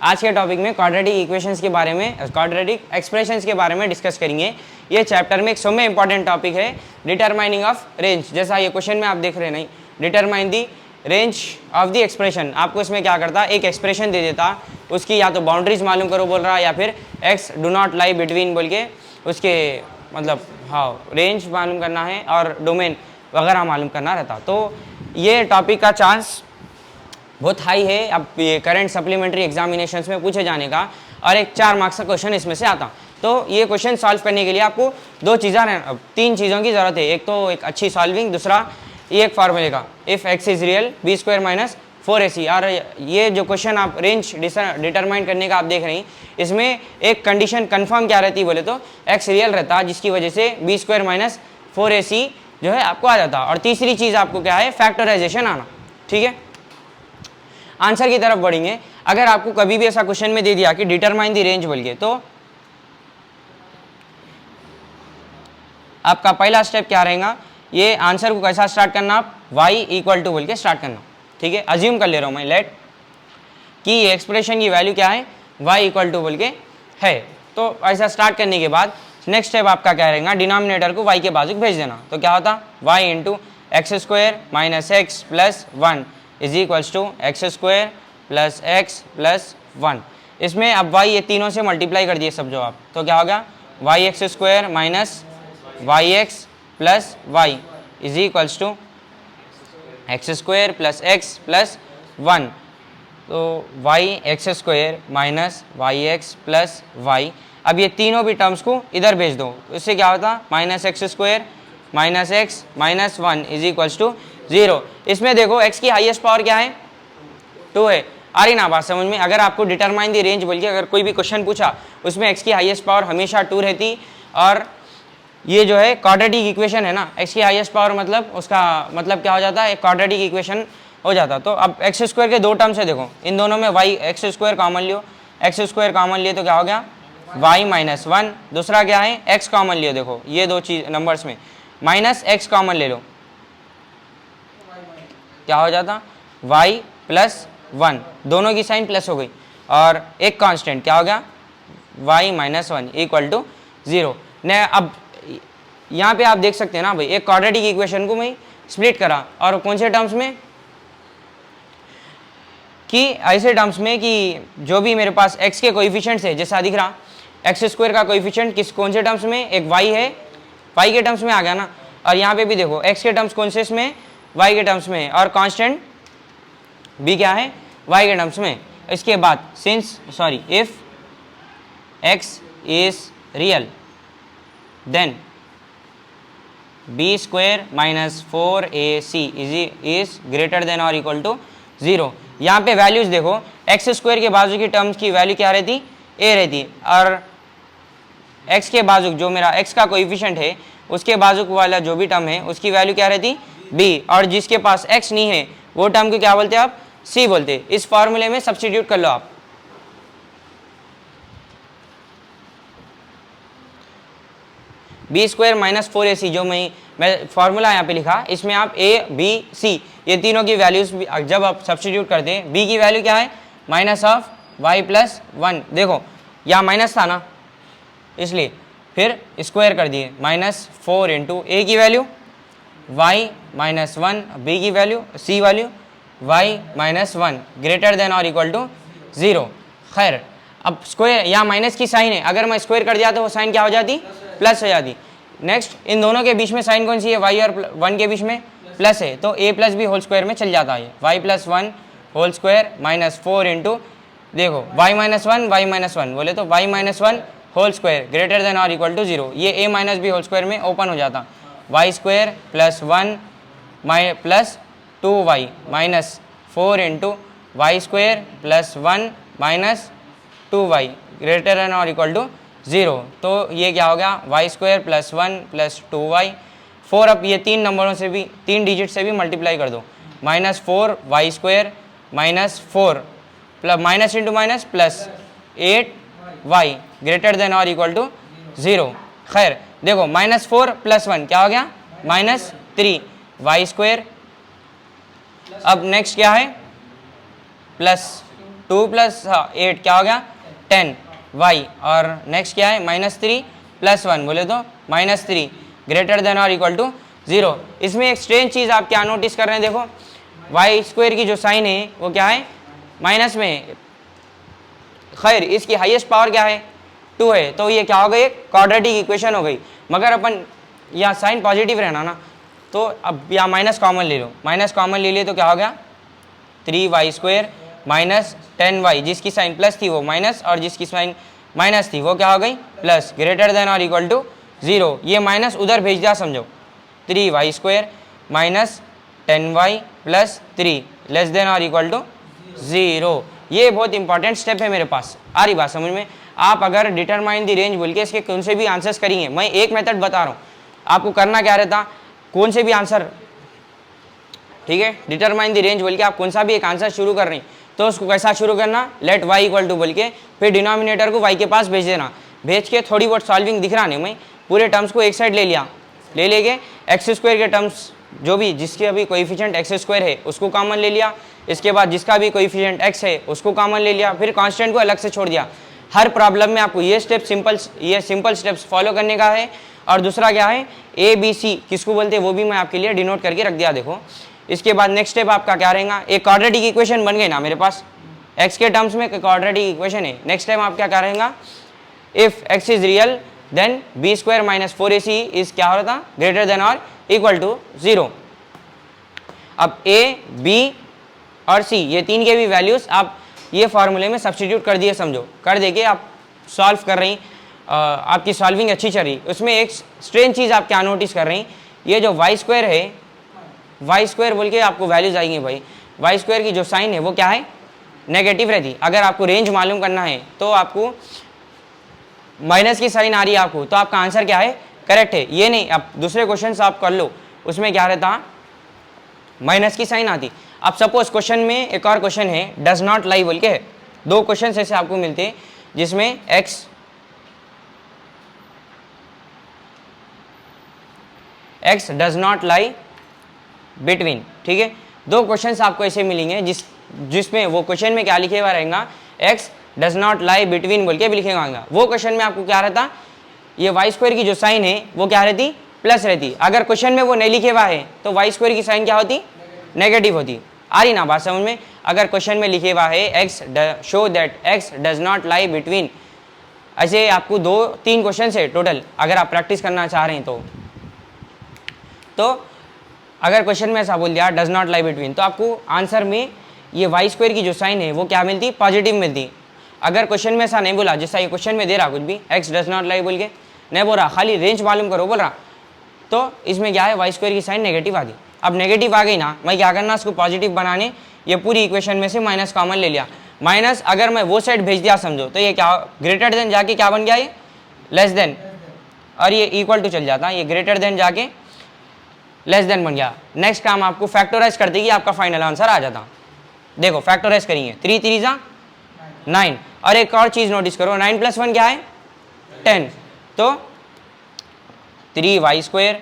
आज के टॉपिक में क्वाड्रेटिक इक्वेशंस के बारे में, क्वाड्रेटिक एक्सप्रेशंस के बारे में डिस्कस करेंगे। ये चैप्टर में एक सबसे इंपॉर्टेंट टॉपिक है, डिटरमाइनिंग ऑफ रेंज। जैसा ये क्वेश्चन में आप देख रहे नहीं, determine the range of the expression. आपको इसमें क्या करता, एक एक्सप्रेशन दे देता, उसकी या तो बाउंड्रीज मालूम करो बोल रहा, या फिर x do not lie between बोल के उसके मतलब हाँ रेंज मालूम करना है और डोमेन वगैरह मालूम करना रहता। तो ये टॉपिक का चांस बहुत हाई है अब ये करंट सप्लीमेंट्री एग्जामिनेशंस में पूछे जाने का, और एक 4 मार्क्स का क्वेश्चन इसमें से आता। तो ये क्वेश्चन सॉल्व करने के लिए आपको 3 चीज़ों की ज़रूरत है। एक तो एक अच्छी सॉल्विंग, दूसरा ये एक फार्मूले का if x is real b square minus 4ac। और ये जो क्वेश्चन आप रेंज डिटरमाइन करने का आप देख रहे हैं, इसमें एक कंडीशन कंफर्म क्या रहती बोले तो एक्स रियल रहता, जिसकी वजह से बी स्क्वायर माइनस 4ac जो है आपको आ जाता। और तीसरी चीज़ आपको क्या है, फैक्टराइजेशन आना। ठीक है, आंसर की तरफ बढ़ेंगे। अगर आपको कभी भी ऐसा क्वेश्चन में दे दिया कि डिटरमाइन द रेंज बोल के, तो आपका पहला स्टेप क्या रहेगा, ये आंसर को कैसा स्टार्ट करना, आप y इक्वल टू बोल के स्टार्ट करना। ठीक है, अज्यूम कर ले रहा हूँ मैं, लेट कि ये एक्सप्रेशन की वैल्यू क्या है, y इक्वल टू बोल के है। तो ऐसा स्टार्ट करने के बाद नेक्स्ट स्टेप आपका क्या रहेगा, डिनोमिनेटर को y के बाजू भेज देना। तो क्या होता, y into x square minus x plus 1 is equals to x square plus x plus 1। इसमें अब y ये तीनों से मल्टीप्लाई कर दिए सब जो आप, तो क्या होगा y x square minus y x plus y is equals to x square plus x plus 1। तो y x square minus y x plus y, अब ये तीनों भी टर्म्स को इधर भेज दो। इससे क्या होता, minus x square minus x minus 1 is equals to 0। इसमें देखो x की हाईएस्ट पावर क्या है, 2 है। आ रही ना बात समझ में। अगर आपको डिटरमाइन दी रेंज बोल के अगर कोई भी क्वेश्चन पूछा, उसमें x की हाईएस्ट पावर हमेशा 2 रहती। और ये जो है क्वाड्रेटिक इक्वेशन है ना, x की हाईएस्ट पावर मतलब उसका मतलब क्या हो जाता है, एक क्वाड्रेटिक इक्वेशन हो जाता। तो अब एक्स स्क्वायर के 2 टर्म्स है, देखो इन दोनों में y एक्स स्क्वायर कॉमन लियो, एक्स स्क्वायर कॉमन लिए तो क्या हो गया y माइनस 1। दूसरा क्या है, x कॉमन लियो, देखो ये 2 चीज नंबर्स में माइनस x कॉमन ले लो, क्या हो जाता y प्लस 1, दोनों की साइन प्लस हो गई। और एक कांस्टेंट क्या हो गया y माइनस 1 इक्वल टू 0। न अब यहाँ पे आप देख सकते हैं ना भाई, एक क्वाड्रेटिक इक्वेशन को मैं स्प्लिट करा, और कौन से टर्म्स में, कि ऐसे टर्म्स में कि जो भी मेरे पास x के कोएफिशिएंट्स है, जैसा दिख रहा एक्स स्क्वायर का कोएफिशिएंट किस कौन से टर्म्स में, एक y है, y के टर्म्स में आ गया ना। और यहाँ पे भी देखो x के टर्म्स कौन से इसमें, y के टर्म्स में, और कांस्टेंट b क्या है, y के टर्म्स में। इसके बाद if x is real then b square minus 4ac is greater than और इक्वल टू 0। यहाँ पे वैल्यूज देखो, एक्स स्क्वायर के बाजू की टर्म्स की वैल्यू क्या रहती, a रहती, और x के बाजू जो मेरा x का कोएफिशिएंट है उसके बाजू वाला जो भी टर्म है उसकी वैल्यू क्या रहती, b। और जिसके पास x नहीं है वो टर्म को क्या बोलते हैं आप, c बोलते हैं। इस फॉर्मूले में सब्स्टिट्यूट कर लो आप। बी स्क्वायर माइनस 4ac जो मैं फॉर्मूला यहाँ पे लिखा, इसमें आप a b c ये तीनों की वैल्यूज जब आप सब्स्टिट्यूट करते हैं, b की वैल्यू क्या है माइनस ऑफ y प्लस 1, देखो यहाँ माइनस था ना इसलिए फिर स्क्वायर कर दिए, माइनस 4 इंटू a की वैल्यू y माइनस 1, b की value c value y minus 1 greater than और इक्वल टू 0। खैर अब स्क्वायर यहाँ माइनस की साइन है, अगर मैं स्क्वायर कर दिया तो वो साइन क्या हो जाती, प्लस हो जाती। नेक्स्ट इन दोनों के बीच में साइन कौन सी है, y और 1 के बीच में प्लस है, तो a plus b whole square में चल जाता है, y plus 1 whole square minus 4 into देखो y माइनस 1 बोले तो y minus 1 whole square greater than और इक्वल टू 0। ये a minus b whole square में ओपन हो जाता, y square plus 1 plus 2y minus 4 into y square plus 1 minus 2y greater than और equal to 0। तो ये क्या हो गया, Y square plus 1 plus 2y 4। अब ये 3 नंबरों से भी 3 डिजिट से भी मल्टीप्लाई कर दो, minus 4 y square minus 4 plus minus into minus plus 8y greater than और इक्वल टू 0। खैर देखो माइनस 4 प्लस 1 क्या हो गया, माइनस 3 वाई स्क्वायर। अब नेक्स्ट क्या है, प्लस 2 प्लस 8 क्या हो गया 10 y, और नेक्स्ट क्या है -3 प्लस 1 बोले तो -3 ग्रेटर देन और इक्वल टू 0। इसमें एक स्ट्रेंज चीज़ आप क्या नोटिस कर रहे हैं, देखो वाई स्क्वायर की जो साइन है वो क्या है माइनस में, खैर इसकी हाईएस्ट पावर क्या है 2 है, तो ये क्या हो गई एक क्वाड्रेटिक इक्वेशन हो गई। मगर अपन यहाँ साइन पॉजिटिव रहना ना, तो अब यहाँ माइनस कॉमन ले लो, माइनस कॉमन ले लिए तो क्या हो गया 3y² माइनस 10y, जिसकी साइन प्लस थी वो माइनस और जिसकी साइन माइनस थी वो क्या हो गई प्लस, ग्रेटर देन और इक्वल टू 0। ये माइनस उधर भेज दिया समझो, 3y² minus 10y plus 3 less than और इक्वल टू 0। ये बहुत इंपॉर्टेंट स्टेप है मेरे पास, आ रही बात समझ में। आप अगर डिटरमाइन दी रेंज बोल के इसके कौन से भी आंसर्स करेंगे, मैं एक मेथड बता रहा हूँ आपको करना क्या रहता, कौन से भी आंसर, ठीक है, डिटरमाइन दी रेंज बोल के आप कौन सा भी एक आंसर शुरू कर रहे हैं तो उसको कैसा शुरू करना, लेट y इक्वल टू बोल के फिर डिनोमिनेटर को y के पास भेज देना, भेज के थोड़ी बहुत सॉल्विंग दिख रहा नहीं, मैं पूरे टर्म्स को एक साइड ले लिया, ले लेके x² के टर्म्स जो भी जिसके अभी कोएफिशिएंट x² है उसको कॉमन ले लिया, इसके बाद जिसका भी कोएफिशिएंट x है उसको कॉमन ले लिया, फिर कांस्टेंट को अलग से छोड़ दिया। हर प्रॉब्लम में आपको ये सिंपल स्टेप्स फॉलो करने का है। और दूसरा क्या है ABC किसको बोलते हैं वो भी मैं आपके लिए डिनोट करके रख दिया, देखो। इसके बाद नेक्स्ट स्टेप आपका क्या रहेगा, एक क्वाड्रेटिक इक्वेशन बन गई ना मेरे पास, x के टर्म्स में क्वाड्रेटिक इक्वेशन है। नेक्स्ट टाइम आप क्या रहेगा, if x is real then b² minus 4ac is क्या हो रहा था ग्रेटर देन और इक्वल टू 0। अब a b और c ये तीन के भी वैल्यूज आप ये फॉर्मूले में सब्स्टिट्यूट कर दिए समझो, कर देके आप सॉल्व कर रही, आपकी सॉल्विंग अच्छी चल रही। उसमें एक स्ट्रेंज चीज़ आप क्या नोटिस कर रही, ये जो y² है, y² बोल के आपको वैल्यूज आएंगी भाई, y² की जो साइन है वो क्या है नेगेटिव रहती। अगर आपको रेंज मालूम करना है तो आपको माइनस की साइन आ रही है आपको, तो आपका आंसर क्या है करेक्ट है। ये नहीं आप दूसरे क्वेश्चन आप कर लो, उसमें क्या रहता माइनस की साइन आती। अब सपोज क्वेश्चन में एक और क्वेश्चन है डज नॉट लाई बोल के है, दो क्वेश्चन ऐसे आपको मिलते हैं जिसमें x does not lie between, ठीक है। दो क्वेश्चंस आपको ऐसे मिलेंगे जिसमें वो क्वेश्चन में क्या लिखे हुआ रहेगा x does not lie between बोल के भी लिखेगा होगा। वो क्वेश्चन में आपको क्या रहता, ये y² की जो साइन है वो क्या रहती प्लस रहती। अगर क्वेश्चन में वो नहीं लिखे हुआ है तो y² की साइन क्या होती नेगेटिव होती। आ रही ना बात समझ में। अगर क्वेश्चन में लिखे हुआ है x show that x does not lie between, ऐसे आपको 2-3 क्वेश्चन है टोटल, अगर आप प्रैक्टिस करना चाह रहे हैं तो अगर क्वेश्चन में ऐसा बोल दिया डज नॉट लाई बिटवीन, तो आपको आंसर में ये y² की जो साइन है वो क्या मिलती पॉजिटिव मिलती। अगर क्वेश्चन में ऐसा नहीं बोला, जैसा ये क्वेश्चन में दे रहा कुछ भी x डज नॉट लाई बोल के नहीं बोल रहा, खाली रेंज मालूम करो बोल रहा, तो इसमें क्या है y² की साइन नेगेटिव आ गई। अब नेगेटिव आ गई ना, मैं क्या करना उसको पॉजिटिव बनाने, ये पूरी इक्वेशन में से माइनस कॉमन ले लिया। माइनस अगर मैं वो साइड भेज दिया समझो तो ये क्या ग्रेटर देन जाके क्या बन गया ये लेस देन, और ये इक्वल टू चल जाता, ये ग्रेटर देन जाके लेस देन बन गया। नेक्स्ट काम आपको फैक्टराइज कर देगी, आपका फाइनल आंसर आ जाता। देखो फैक्टराइज करेंगे 3 3 9, और एक और चीज नोटिस करो 9 + 1 क्या है 10, तो 3y²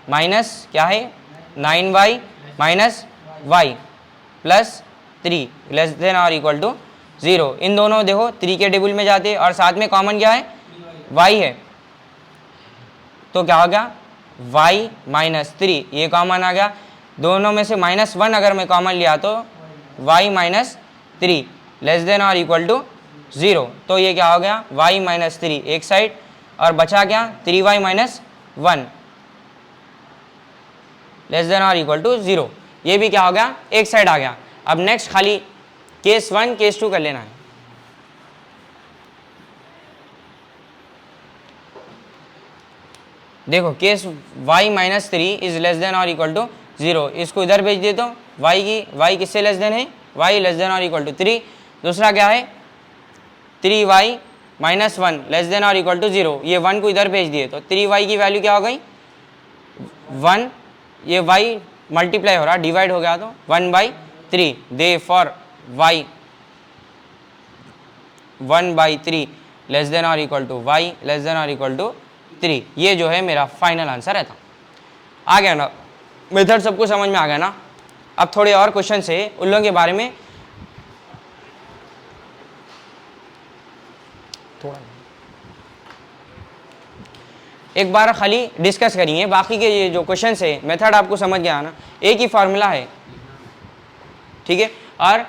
माइनस क्या है 9y minus y plus 3 less than और इक्वल टू 0। इन दोनों देखो 3 के टेबल में जाते और साथ में कॉमन क्या है y है, तो क्या हो गया y माइनस 3, ये कॉमन आ गया। दोनों में से -1 अगर मैं कॉमन लिया तो y माइनस 3 लेस देन और इक्वल टू 0, तो ये क्या हो गया y माइनस 3 एक साइड, और बचा क्या 3y माइनस 1 लेस देन और इक्वल टू 0, ये भी क्या हो गया एक साइड आ गया। अब नेक्स्ट खाली केस 1 केस 2 कर लेना है। देखो case y minus 3 is less than और इक्वल टू 0, इसको इधर भेज दे तो y किससे लेस देन है y लेस देन और इक्वल टू 3। दूसरा क्या है 3y माइनस 1 लेस देन और इक्वल टू 0, ये 1 को इधर भेज दिए तो 3y की वैल्यू क्या हो गई 1, ये y मल्टीप्लाई हो रहा डिवाइड हो गया तो 1/3, therefore y 1/3 less than और equal to y less than और इक्वल टू 3। ये जो है मेरा फाइनल आंसर है था। आ गया ना, मेथड सबको समझ में आ गया ना। अब थोड़े और क्वेश्चन है उन लोगों के बारे में थोड़ा एक बार खाली डिस्कस करेंगे, बाकी के ये जो क्वेश्चन है मेथड आपको समझ गया ना, एक ही फार्मूला है, ठीक है। और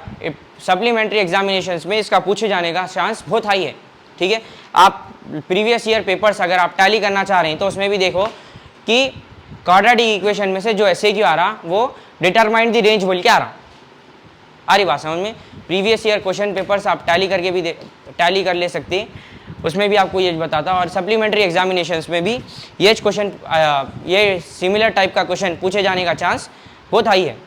सप्लीमेंट्री एग्जामिनेशंस में इसका पूछे जाने का चांस बहुत हाई है, ठीक है। आप प्रीवियस ईयर पेपर्स अगर आप टैली करना चाह रहे हैं तो उसमें भी देखो कि क्वाड्रेटिक इक्वेशन में से जो एसए आ रहा वो डिटरमाइन द रेंज बोल के आ रही बात समझ में। प्रीवियस ईयर क्वेश्चन पेपर्स आप टैली करके भी टैली कर ले सकते हैं, उसमें भी आपको ये बताता। और सप्लीमेंट्री एग्जामिनेशंस में भी ये क्वेश्चन ये सिमिलर टाइप का क्वेश्चन पूछे जाने का चांस बहुत हाई है।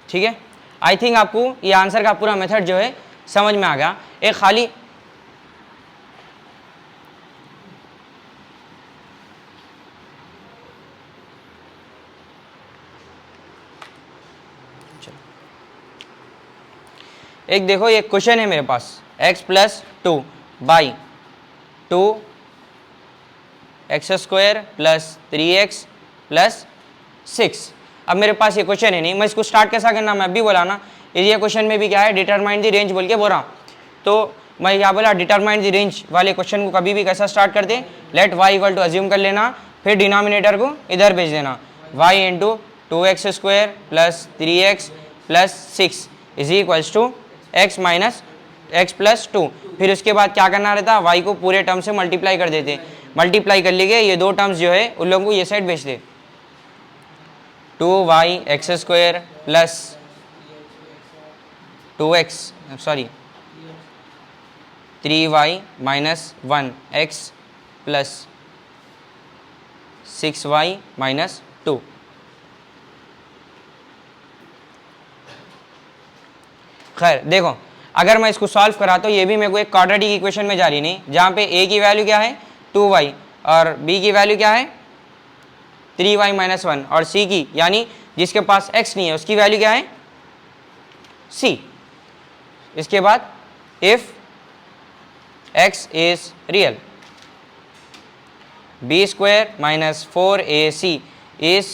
ठीक है, आई थिंक आपको ये आंसर का पूरा मेथड जो है समझ में आ गया। एक खाली एक देखो ये क्वेश्चन है मेरे पास x plus 2 by 2 x square plus 3x plus 6। अब मेरे पास ये क्वेश्चन है नहीं, मैं इसको स्टार्ट कैसा करना मैं अभी बोला ना, ये क्वेश्चन में भी क्या है डिटरमाइन द रेंज बोल के बोल रहा हूँ। तो मैं क्या बोला डिटरमाइन द रेंज वाले क्वेश्चन को कभी भी कैसा स्टार्ट करते, let y equal to assume कर लेना, फिर डिनोमिनेटर को इधर भेज देना, y into 2x square plus 3x plus 6 is equals to x minus x plus 2। फिर उसके बाद क्या करना रहता, y को पूरे टर्म से मल्टीप्लाई कर देते, मल्टीप्लाई कर लिए ये दो टर्म्स जो है उन लोगों को ये साइड भेज दे, 2y x square plus 2x 3y minus 1x plus 6y minus 2। खैर देखो अगर मैं इसको सॉल्व करा तो ये भी मेरे को एक क्वाड्रेटिक इक्वेशन में जा रही नहीं, जहाँ पे a की वैल्यू क्या है 2y और b की वैल्यू क्या है 3y माइनस 1 और c की यानी जिसके पास x नहीं है उसकी वैल्यू क्या है c। इसके बाद if x is real b square minus 4ac is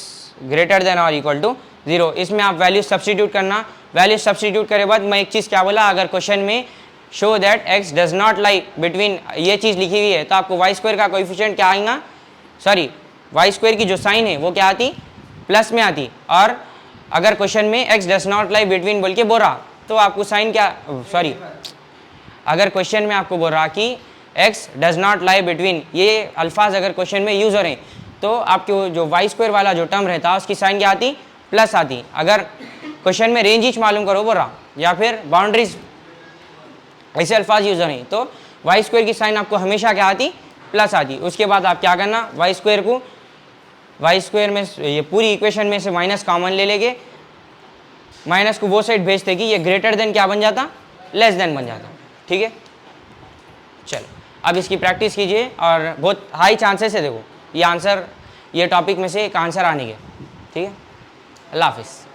greater than और इक्वल टू 0। इसमें आप वैल्यू सब्स्टिट्यूट करना, वैल्यू सब्स्टिट्यूट करे बाद मैं एक चीज़ क्या बोला, अगर क्वेश्चन में show that x does not lie between ये चीज़ लिखी हुई है तो आपको y स्क्वायर का कोएफिशिएंट क्या आएगा, सॉरी y स्क्वायर की जो साइन है वो क्या आती प्लस में आती। और अगर क्वेश्चन में x does not lie between बोल के बोल रहा तो आपको साइन क्या, सॉरी अगर क्वेश्चन में आपको बोल रहा कि x does not lie between ये अल्फाज अगर क्वेश्चन में यूज हो रहे हैं तो आपके जो y स्क्वायर वाला जो टर्म रहता उसकी साइन क्या आती प्लस आती। अगर क्वेश्चन में रेंज ही मालूम करो बोल रहा या फिर बाउंड्रीज ऐसे अल्फाज यूज हो रहे हैं तो y स्क्वायर की साइन आपको हमेशा क्या आती प्लस आती। उसके बाद आप क्या करना y स्क्वायर में ये पूरी इक्वेशन में से माइनस कॉमन ले लेंगे, माइनस को वो साइड भेजते कि ये ग्रेटर देन क्या बन जाता लेस देन बन जाता। ठीक है, चलो अब इसकी प्रैक्टिस कीजिए और बहुत हाई चांसेस है देखो ये आंसर ये टॉपिक में से एक आंसर आने के। ठीक है, अल्लाह हाफिज़।